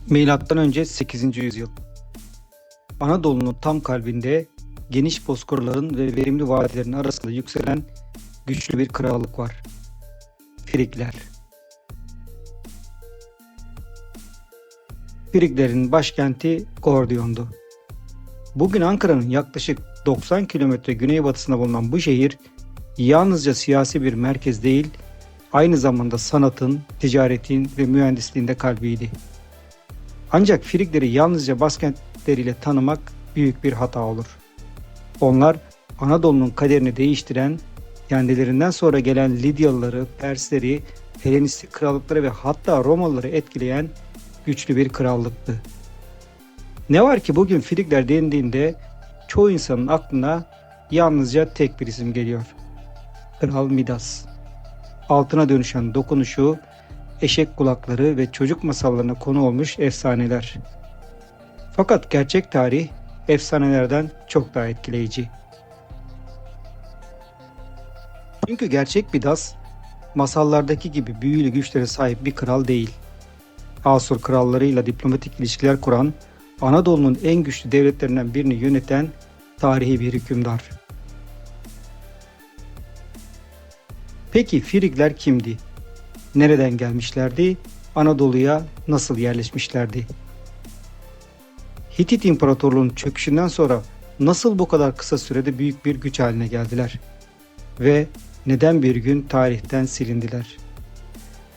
Milattan önce 8. yüzyıl. Anadolu'nun tam kalbinde geniş bozkırların ve verimli vadilerin arasında yükselen güçlü bir krallık var. Frigler. Friglerin başkenti Gordion'du. Bugün Ankara'nın yaklaşık 90 kilometre güneybatısında bulunan bu şehir yalnızca siyasi bir merkez değil, aynı zamanda sanatın, ticaretin ve mühendisliğin de kalbiydi. Ancak Frigleri yalnızca başkentleriyle tanımak büyük bir hata olur. Onlar Anadolu'nun kaderini değiştiren, kendilerinden sonra gelen Lidyalıları, Persleri, Helenistik krallıkları ve hatta Romalıları etkileyen güçlü bir krallıktı. Ne var ki bugün Frigler dendiğinde çoğu insanın aklına yalnızca tek bir isim geliyor. Kral Midas. Altına dönüşen dokunuşu, eşek kulakları ve çocuk masallarına konu olmuş efsaneler. Fakat gerçek tarih efsanelerden çok daha etkileyici. Çünkü gerçek Midas masallardaki gibi büyülü güçlere sahip bir kral değil. Asur krallarıyla diplomatik ilişkiler kuran, Anadolu'nun en güçlü devletlerinden birini yöneten tarihi bir hükümdar. Peki Frigler kimdi? Nereden gelmişlerdi? Anadolu'ya nasıl yerleşmişlerdi? Hitit İmparatorluğu'nun çöküşünden sonra nasıl bu kadar kısa sürede büyük bir güç haline geldiler? Ve neden bir gün tarihten silindiler?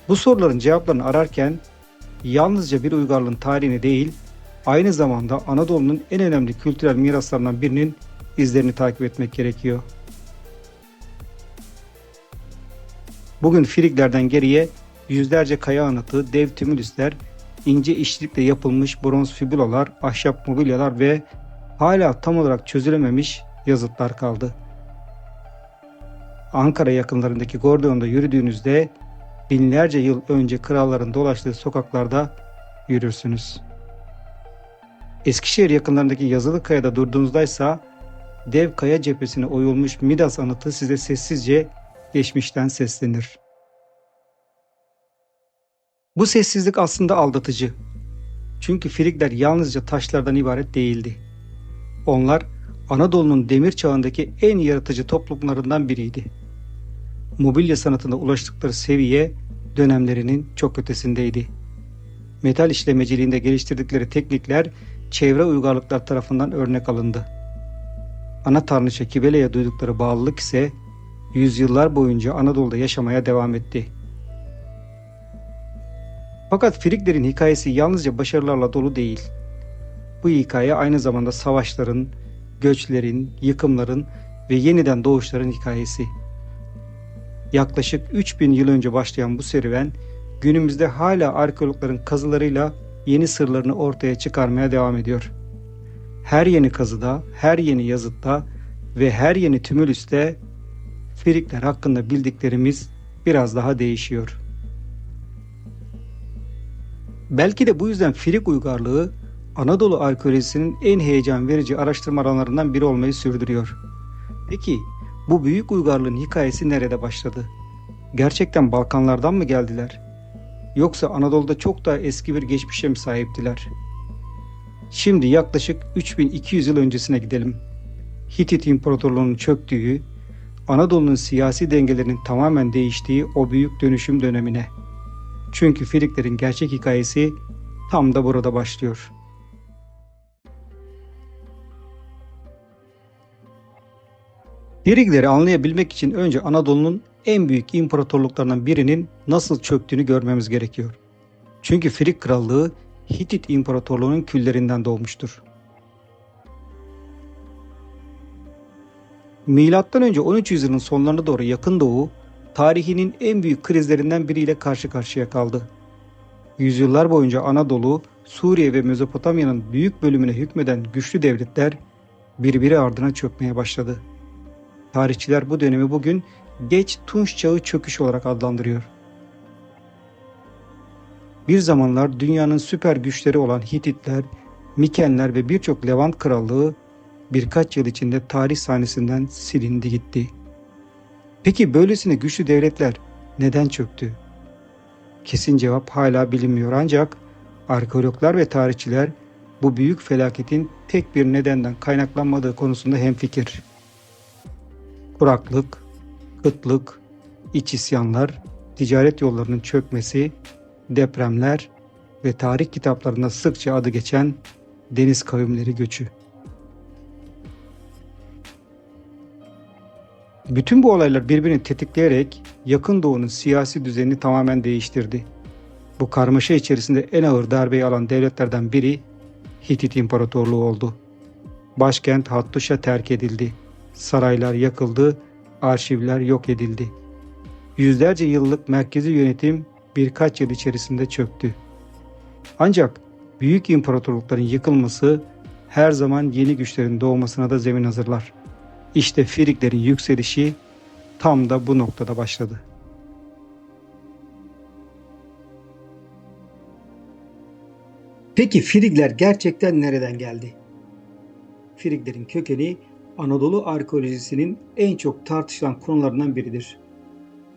Bu soruların cevaplarını ararken yalnızca bir uygarlığın tarihini değil, aynı zamanda Anadolu'nun en önemli kültürel miraslarından birinin izlerini takip etmek gerekiyor. Bugün Friglerden geriye yüzlerce kaya anıtı, dev tümülüsler, ince işçilikle yapılmış bronz fibulalar, ahşap mobilyalar ve hala tam olarak çözülememiş yazıtlar kaldı. Ankara yakınlarındaki Gordion'da yürüdüğünüzde binlerce yıl önce kralların dolaştığı sokaklarda yürürsünüz. Eskişehir yakınlarındaki Yazılıkaya'da durduğunuzdaysa dev kaya cephesine oyulmuş Midas anıtı size sessizce geçmişten seslenir. Bu sessizlik aslında aldatıcı. Çünkü Frigler yalnızca taşlardan ibaret değildi. Onlar Anadolu'nun demir çağındaki en yaratıcı toplumlarından biriydi. Mobilya sanatında ulaştıkları seviye dönemlerinin çok ötesindeydi. Metal işlemeciliğinde geliştirdikleri teknikler çevre uygarlıklar tarafından örnek alındı. Ana tanrıça Kibele'ye duydukları bağlılık ise yüzyıllar boyunca Anadolu'da yaşamaya devam etti. Fakat Friglerin hikayesi yalnızca başarılarla dolu değil. Bu hikaye aynı zamanda savaşların, göçlerin, yıkımların ve yeniden doğuşların hikayesi. Yaklaşık 3000 yıl önce başlayan bu serüven, günümüzde hala arkeologların kazılarıyla yeni sırlarını ortaya çıkarmaya devam ediyor. Her yeni kazıda, her yeni yazıtta ve her yeni tümülüste Frigler hakkında bildiklerimiz biraz daha değişiyor. Belki de bu yüzden Frig uygarlığı Anadolu arkeolojisinin en heyecan verici araştırma alanlarından biri olmayı sürdürüyor. Peki bu büyük uygarlığın hikayesi nerede başladı? Gerçekten Balkanlardan mı geldiler? Yoksa Anadolu'da çok daha eski bir geçmişe mi sahiptiler? Şimdi yaklaşık 3200 yıl öncesine gidelim. Hitit İmparatorluğu'nun çöktüğü, Anadolu'nun siyasi dengelerinin tamamen değiştiği o büyük dönüşüm dönemine. Çünkü Friglerin gerçek hikayesi tam da burada başlıyor. Frigleri anlayabilmek için önce Anadolu'nun en büyük imparatorluklarından birinin nasıl çöktüğünü görmemiz gerekiyor. Çünkü Frig Krallığı Hitit İmparatorluğu'nun küllerinden doğmuştur. Milattan önce 13. yüzyılın sonlarına doğru Yakın Doğu, tarihinin en büyük krizlerinden biriyle karşı karşıya kaldı. Yüzyıllar boyunca Anadolu, Suriye ve Mezopotamya'nın büyük bölümüne hükmeden güçlü devletler birbiri ardına çökmeye başladı. Tarihçiler bu dönemi bugün Geç Tunç Çağı çöküş olarak adlandırıyor. Bir zamanlar dünyanın süper güçleri olan Hititler, Mikenler ve birçok Levant krallığı birkaç yıl içinde tarih sahnesinden silindi gitti. Peki böylesine güçlü devletler neden çöktü? Kesin cevap hala bilinmiyor ancak Arkeologlar ve tarihçiler bu büyük felaketin tek bir nedenden kaynaklanmadığı konusunda hemfikir. Kuraklık, kıtlık, iç isyanlar, ticaret yollarının çökmesi, depremler ve tarih kitaplarında sıkça adı geçen deniz kavimleri göçü. Bütün bu olaylar birbirini tetikleyerek Yakın Doğu'nun siyasi düzenini tamamen değiştirdi. Bu karmaşa içerisinde en ağır darbeyi alan devletlerden biri Hitit İmparatorluğu oldu. Başkent Hattuşa terk edildi. Saraylar yakıldı, arşivler yok edildi. Yüzlerce yıllık merkezi yönetim birkaç yıl içerisinde çöktü. Ancak büyük imparatorlukların yıkılması her zaman yeni güçlerin doğmasına da zemin hazırlar. İşte Friglerin yükselişi tam da bu noktada başladı. Peki Frigler gerçekten nereden geldi? Friglerin kökeni Anadolu arkeolojisinin en çok tartışılan konularından biridir.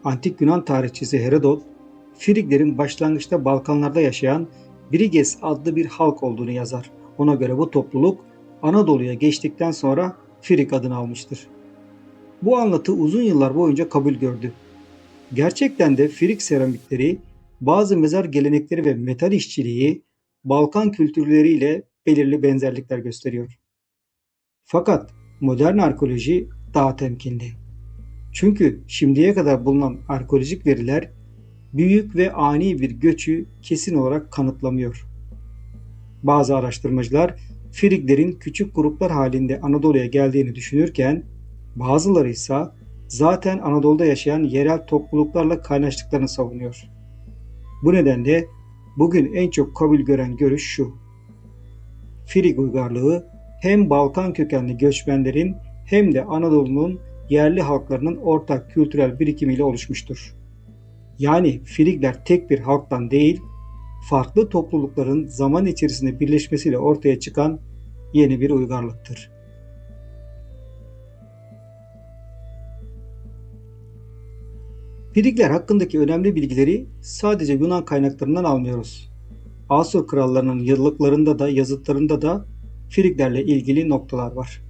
Antik Yunan tarihçisi Herodot, Friglerin başlangıçta Balkanlarda yaşayan Briges adlı bir halk olduğunu yazar. Ona göre bu topluluk Anadolu'ya geçtikten sonra Frig adını almıştır. Bu anlatı uzun yıllar boyunca kabul gördü. Gerçekten de Frig seramikleri, bazı mezar gelenekleri ve metal işçiliği Balkan kültürleriyle belirli benzerlikler gösteriyor. Fakat modern arkeoloji daha temkinli. Çünkü şimdiye kadar bulunan arkeolojik veriler büyük ve ani bir göçü kesin olarak kanıtlamıyor. Bazı araştırmacılar Friglerin küçük gruplar halinde Anadolu'ya geldiğini düşünürken bazıları ise zaten Anadolu'da yaşayan yerel topluluklarla kaynaştıklarını savunuyor. Bu nedenle bugün en çok kabul gören görüş şu: Frig uygarlığı hem Balkan kökenli göçmenlerin hem de Anadolu'nun yerli halklarının ortak kültürel birikimiyle oluşmuştur. Yani Frigler tek bir halktan değil, farklı toplulukların zaman içerisinde birleşmesiyle ortaya çıkan yeni bir uygarlıktır. Frigler hakkındaki önemli bilgileri sadece Yunan kaynaklarından almıyoruz. Asur krallarının yıllıklarında da yazıtlarında da Friglerle ilgili noktalar var.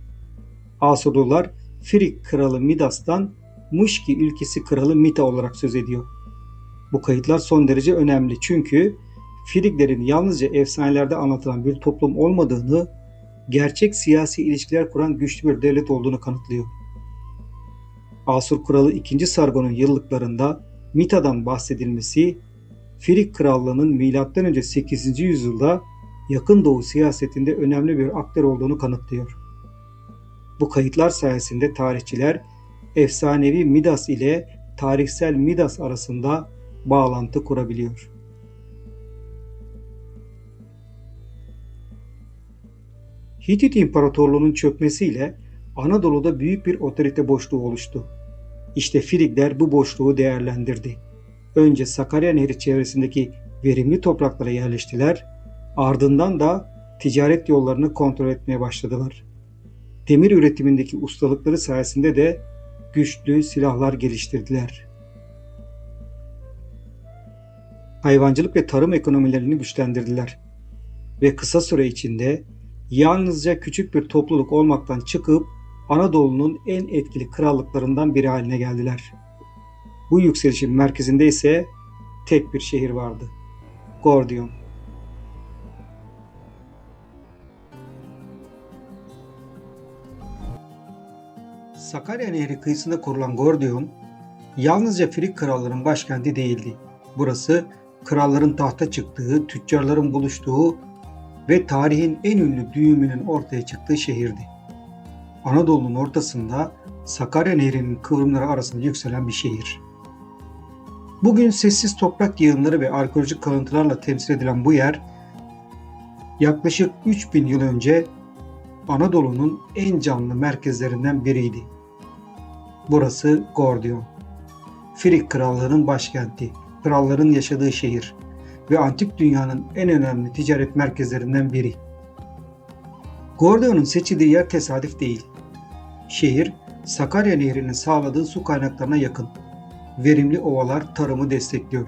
Asurlular Frig kralı Midas'tan Muşki ülkesi kralı Mita olarak söz ediyor. Bu kayıtlar son derece önemli çünkü Friglerin yalnızca efsanelerde anlatılan bir toplum olmadığını, gerçek siyasi ilişkiler kuran güçlü bir devlet olduğunu kanıtlıyor. Asur kralı 2. Sargon'un yıllıklarında Mita'dan bahsedilmesi, Frig krallığının M.Ö. 8. yüzyılda Yakın Doğu siyasetinde önemli bir aktör olduğunu kanıtlıyor. Bu kayıtlar sayesinde tarihçiler efsanevi Midas ile tarihsel Midas arasında bağlantı kurabiliyor. Hitit İmparatorluğu'nun çökmesiyle Anadolu'da büyük bir otorite boşluğu oluştu. İşte Frigler bu boşluğu değerlendirdi. Önce Sakarya Nehri çevresindeki verimli topraklara yerleştiler, ardından da ticaret yollarını kontrol etmeye başladılar. Demir üretimindeki ustalıkları sayesinde de güçlü silahlar geliştirdiler. Hayvancılık ve tarım ekonomilerini güçlendirdiler ve kısa süre içinde yalnızca küçük bir topluluk olmaktan çıkıp Anadolu'nun en etkili krallıklarından biri haline geldiler. Bu yükselişin merkezinde ise tek bir şehir vardı: Gordion. Sakarya Nehri kıyısında kurulan Gordion, yalnızca Frig krallarının başkenti değildi. Burası kralların tahta çıktığı, tüccarların buluştuğu ve tarihin en ünlü düğümünün ortaya çıktığı şehirdi. Anadolu'nun ortasında Sakarya Nehri'nin kıvrımları arasında yükselen bir şehir. Bugün sessiz toprak yığınları ve arkeolojik kalıntılarla temsil edilen bu yer, yaklaşık 3000 yıl önce Anadolu'nun en canlı merkezlerinden biriydi. Burası Gordion. Frig Krallığı'nın başkenti, kralların yaşadığı şehir ve antik dünyanın en önemli ticaret merkezlerinden biri. Gordion'un seçildiği yer tesadüf değil. Şehir, Sakarya Nehri'nin sağladığı su kaynaklarına yakın. Verimli ovalar tarımı destekliyor.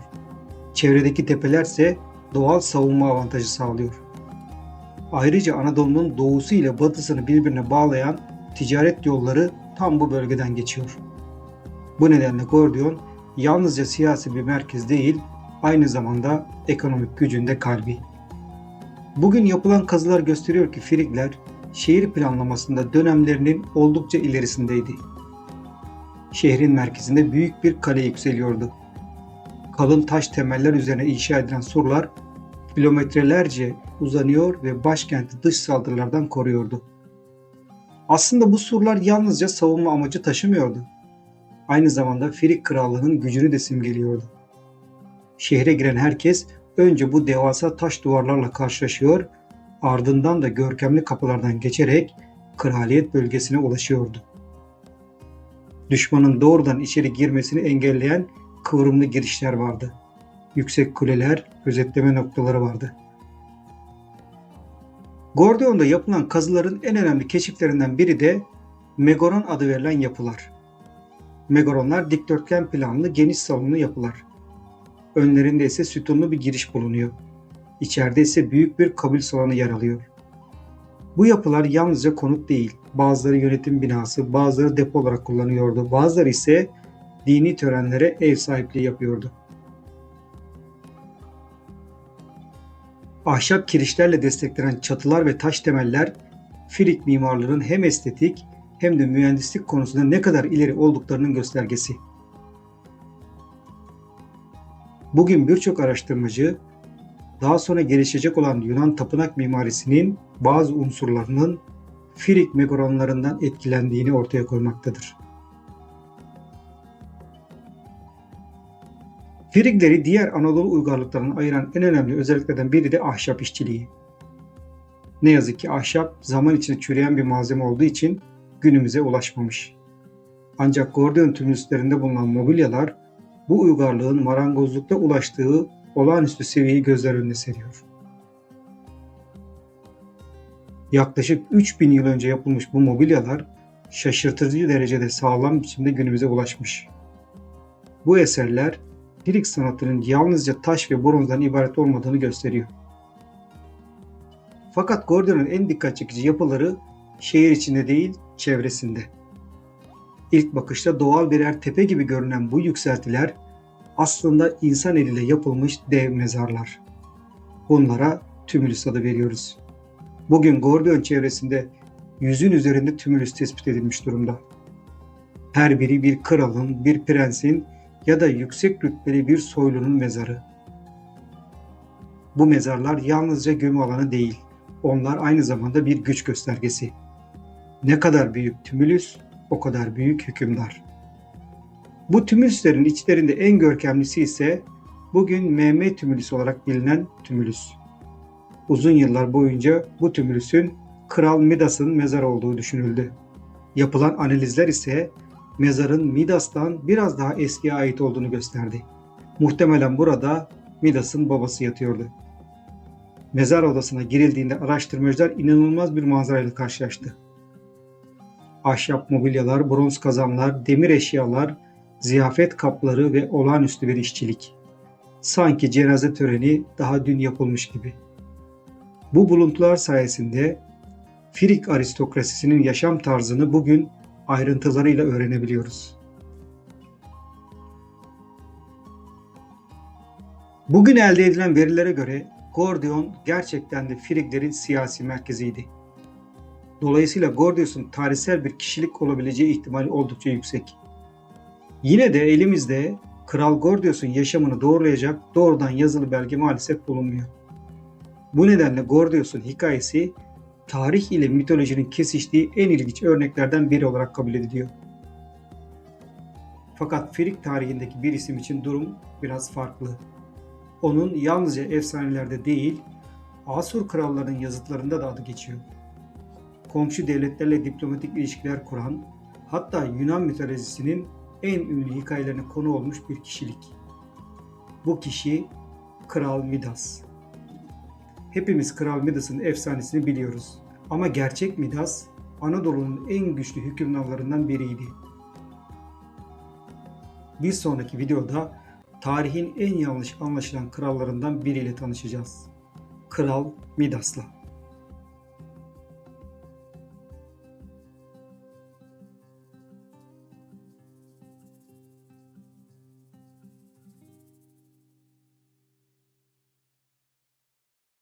Çevredeki tepelerse doğal savunma avantajı sağlıyor. Ayrıca Anadolu'nun doğusu ile batısını birbirine bağlayan ticaret yolları tam bu bölgeden geçiyor. Bu nedenle Gordiyon yalnızca siyasi bir merkez değil, aynı zamanda ekonomik gücün de kalbi. Bugün yapılan kazılar gösteriyor ki Frigler şehir planlamasında dönemlerinin oldukça ilerisindeydi. Şehrin merkezinde büyük bir kale yükseliyordu. Kalın taş temeller üzerine inşa edilen surlar kilometrelerce uzanıyor ve başkenti dış saldırılardan koruyordu. Aslında bu surlar yalnızca savunma amacı taşımıyordu. Aynı zamanda Frig krallığının gücünü de simgeliyordu. Şehre giren herkes önce bu devasa taş duvarlarla karşılaşıyor, ardından da görkemli kapılardan geçerek kraliyet bölgesine ulaşıyordu. Düşmanın doğrudan içeri girmesini engelleyen kıvrımlı girişler vardı. Yüksek kuleler, gözetleme noktaları vardı. Gordion'da yapılan kazıların en önemli keşiflerinden biri de Megoron adı verilen yapılar. Megoronlar dikdörtgen planlı geniş salonlu yapılar. Önlerinde ise sütunlu bir giriş bulunuyor. İçeride ise büyük bir kabul salonu yer alıyor. Bu yapılar yalnızca konut değil, bazıları yönetim binası, bazıları depo olarak kullanıyordu, bazıları ise dini törenlere ev sahipliği yapıyordu. Ahşap kirişlerle desteklenen çatılar ve taş temeller, Frig mimarlığının hem estetik hem de mühendislik konusunda ne kadar ileri olduklarının göstergesi. Bugün birçok araştırmacı, daha sonra gelişecek olan Yunan tapınak mimarisinin bazı unsurlarının Frig Megoronlarından etkilendiğini ortaya koymaktadır. Frigleri diğer Anadolu uygarlıklarını ayıran en önemli özelliklerden biri de ahşap işçiliği. Ne yazık ki ahşap zaman içinde çürüyen bir malzeme olduğu için günümüze ulaşmamış. Ancak Gordiyon tümülüslerinde bulunan mobilyalar bu uygarlığın marangozlukta ulaştığı olağanüstü seviyeyi gözler önüne seriyor. Yaklaşık 3000 yıl önce yapılmış bu mobilyalar şaşırtıcı derecede sağlam biçimde günümüze ulaşmış. Bu eserler Frig sanatının yalnızca taş ve bronzdan ibaret olmadığını gösteriyor. Fakat Gordion'un en dikkat çekici yapıları şehir içinde değil, çevresinde. İlk bakışta doğal birer tepe gibi görünen bu yükseltiler aslında insan eliyle yapılmış dev mezarlar. Bunlara tümülüs adı veriyoruz. Bugün Gordiyon çevresinde 100'ün üzerinde tümülüs tespit edilmiş durumda. Her biri bir kralın, bir prensin ya da yüksek rütbeli bir soylunun mezarı. Bu mezarlar yalnızca gömü alanı değil, onlar aynı zamanda bir güç göstergesi. Ne kadar büyük tümülüs, o kadar büyük hükümdar. Bu tümülüslerin içlerinde en görkemlisi ise bugün MM tümülüsü olarak bilinen tümülüs. Uzun yıllar boyunca bu tümülüsün Kral Midas'ın mezarı olduğu düşünüldü. Yapılan analizler ise mezarın Midas'tan biraz daha eskiye ait olduğunu gösterdi. Muhtemelen burada Midas'ın babası yatıyordu. Mezar odasına girildiğinde araştırmacılar inanılmaz bir manzarayla karşılaştı. Ahşap mobilyalar, bronz kazanlar, demir eşyalar, ziyafet kapları ve olağanüstü bir işçilik. Sanki cenaze töreni daha dün yapılmış gibi. Bu buluntular sayesinde Frig aristokrasisinin yaşam tarzını bugün ayrıntılarıyla öğrenebiliyoruz. Bugün elde edilen verilere göre Gordiyon gerçekten de Friglerin siyasi merkeziydi. Dolayısıyla Gordios'un tarihsel bir kişilik olabileceği ihtimali oldukça yüksek. Yine de elimizde Kral Gordios'un yaşamını doğrulayacak doğrudan yazılı belge maalesef bulunmuyor. Bu nedenle Gordios'un hikayesi tarih ile mitolojinin kesiştiği en ilginç örneklerden biri olarak kabul ediliyor. Fakat Frig tarihindeki bir isim için durum biraz farklı. Onun yalnızca efsanelerde değil, Asur krallarının yazıtlarında da adı geçiyor. Komşu devletlerle diplomatik ilişkiler kuran, hatta Yunan mitolojisinin en ünlü hikayelerine konu olmuş bir kişilik. Bu kişi Kral Midas. Hepimiz Kral Midas'ın efsanesini biliyoruz. Ama gerçek Midas, Anadolu'nun en güçlü hükümdarlarından biriydi. Bir sonraki videoda tarihin en yanlış anlaşılan krallarından biriyle tanışacağız. Kral Midas'la.